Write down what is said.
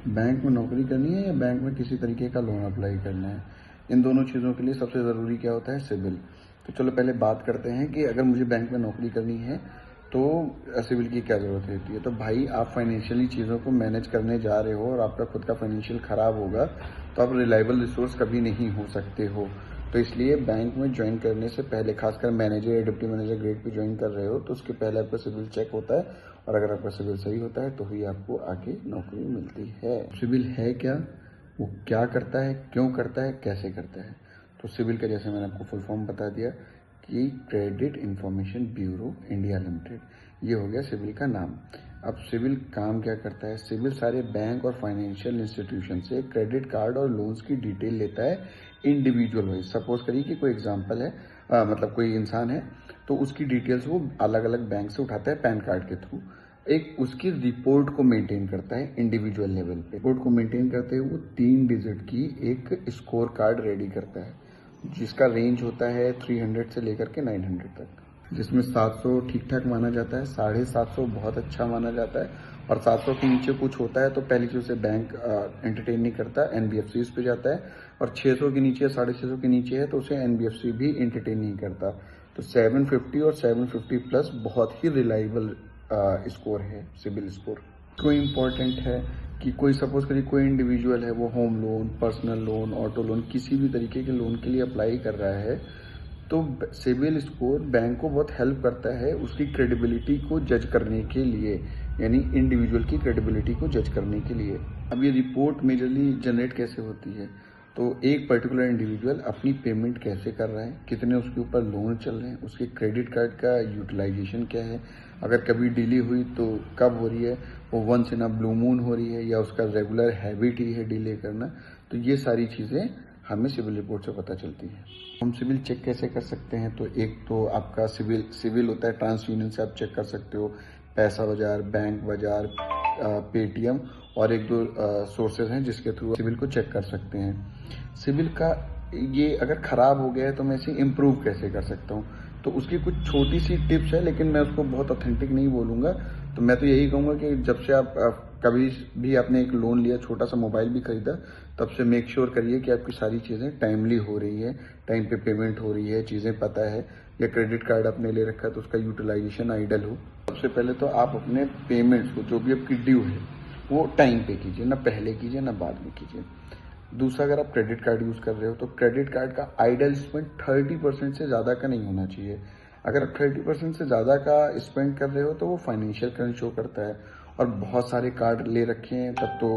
Bank में नौकरी करनी है या बैंक में किसी तरीके का लोन अप्लाई करना है, इन दोनों चीज़ों के लिए सबसे ज़रूरी क्या होता है? सिविल। तो चलो पहले बात करते हैं कि अगर मुझे बैंक में नौकरी करनी है तो सिविल की क्या ज़रूरत रहती है। तो भाई आप फाइनेंशियली चीज़ों को मैनेज करने जा रहे हो और आपका खुद का फाइनेंशियल ख़राब होगा तो आप रिलायबल रिसोर्स कभी नहीं हो सकते हो। तो इसलिए बैंक में ज्वाइन करने से पहले, खासकर मैनेजर या deputy manager grade pay join कर रहे हो तो उसके पहले आपका सिविल चेक होता है, और अगर आपका सिविल सही होता है तो ही आपको आगे नौकरी मिलती है। सिविल है क्या, वो क्या करता है, क्यों करता है, कैसे करता है? तो सिविल का जैसे मैंने आपको फुल फॉर्म बता दिया कि credit information bureau India limited, ये हो गया सिविल का नाम। अब सिविल काम क्या करता है? सिविल सारे बैंक और फाइनेंशियल इंस्टीट्यूशन से क्रेडिट कार्ड और लोन्स की डिटेल लेता है इंडिविजुअल वाइज। सपोज करिए कि कोई एग्जांपल है, मतलब कोई इंसान है तो उसकी डिटेल्स वो अलग अलग बैंक से उठाता है पैन कार्ड के थ्रू। एक उसकी रिपोर्ट को मेंटेन करता है इंडिविजुअल लेवल पे। रिपोर्ट को मेंटेन करते हुए वो 3 डिजिट की एक स्कोर कार्ड रेडी करता है जिसका रेंज होता है 300 से लेकर के 900 तक, जिसमें 700 ठीक ठाक माना जाता है, 750 बहुत अच्छा माना जाता है, और 700 के नीचे कुछ होता है तो पहली चीज उसे बैंक एंटरटेन नहीं करता, एनबीएफसी पे जाता है। और 600 के नीचे, 650 के नीचे है तो उसे एनबीएफसी भी एंटरटेन नहीं करता। तो 750 और 750 प्लस बहुत ही रिलायबल स्कोर है सिविल स्कोर। कोई इम्पोर्टेंट है कि कोई सपोज करिए कोई इंडिविजुअल है, वो home loan, personal loan, auto loan, किसी भी तरीके के लोन के लिए अप्लाई कर रहा है तो सिविल स्कोर बैंक को बहुत हेल्प करता है उसकी क्रेडिबिलिटी को जज करने के लिए, यानी इंडिविजुअल की क्रेडिबिलिटी को जज करने के लिए। अब ये रिपोर्ट मेजरली जनरेट कैसे होती है? तो एक पर्टिकुलर इंडिविजुअल अपनी पेमेंट कैसे कर रहा है, कितने उसके ऊपर लोन चल रहे हैं, उसके क्रेडिट कार्ड का यूटिलाइजेशन क्या है, अगर कभी डिले हुई तो कब हो रही है, वो once in a blue moon हो रही है या उसका रेगुलर हैबिट ही है डिले करना। तो ये सारी चीज़ें हमें सिविल रिपोर्ट से पता चलती है। हम सिविल चेक कैसे कर सकते हैं? तो एक तो आपका सिविल होता है ट्रांस यूनियन से आप चेक कर सकते हो, पैसा बाजार, बैंक बाजार, पेटीएम, और एक दो सोर्सेज हैं जिसके थ्रू सिविल को चेक कर सकते हैं। सिविल का ये अगर खराब हो गया है तो मैं इसे इम्प्रूव कैसे कर सकता हूँ? तो उसकी कुछ छोटी सी टिप्स है, लेकिन मैं उसको बहुत ऑथेंटिक नहीं बोलूँगा। तो मैं तो यही कहूँगा कि जब से आप कभी भी आपने एक लोन लिया, छोटा सा मोबाइल भी खरीदा, तब से मेक श्योर करिए कि आपकी सारी चीज़ें टाइमली हो रही है, टाइम पे पेमेंट हो रही है, चीज़ें पता है। या क्रेडिट कार्ड आपने ले रखा है तो उसका यूटिलाइजेशन आइडल हो। सबसे पहले तो आप अपने पेमेंट्स को, जो भी आपकी ड्यू है, वो टाइम पे कीजिए, ना पहले कीजिए ना बाद में कीजिए। दूसरा, अगर आप क्रेडिट कार्ड यूज़ कर रहे हो तो क्रेडिट कार्ड का आइडल स्पेंड 30% से ज़्यादा का नहीं होना चाहिए। अगर आप 30% से ज़्यादा का स्पेंड कर रहे हो तो वो फाइनेंशियल करंट शो करता है। और बहुत सारे कार्ड ले रखे हैं तब तो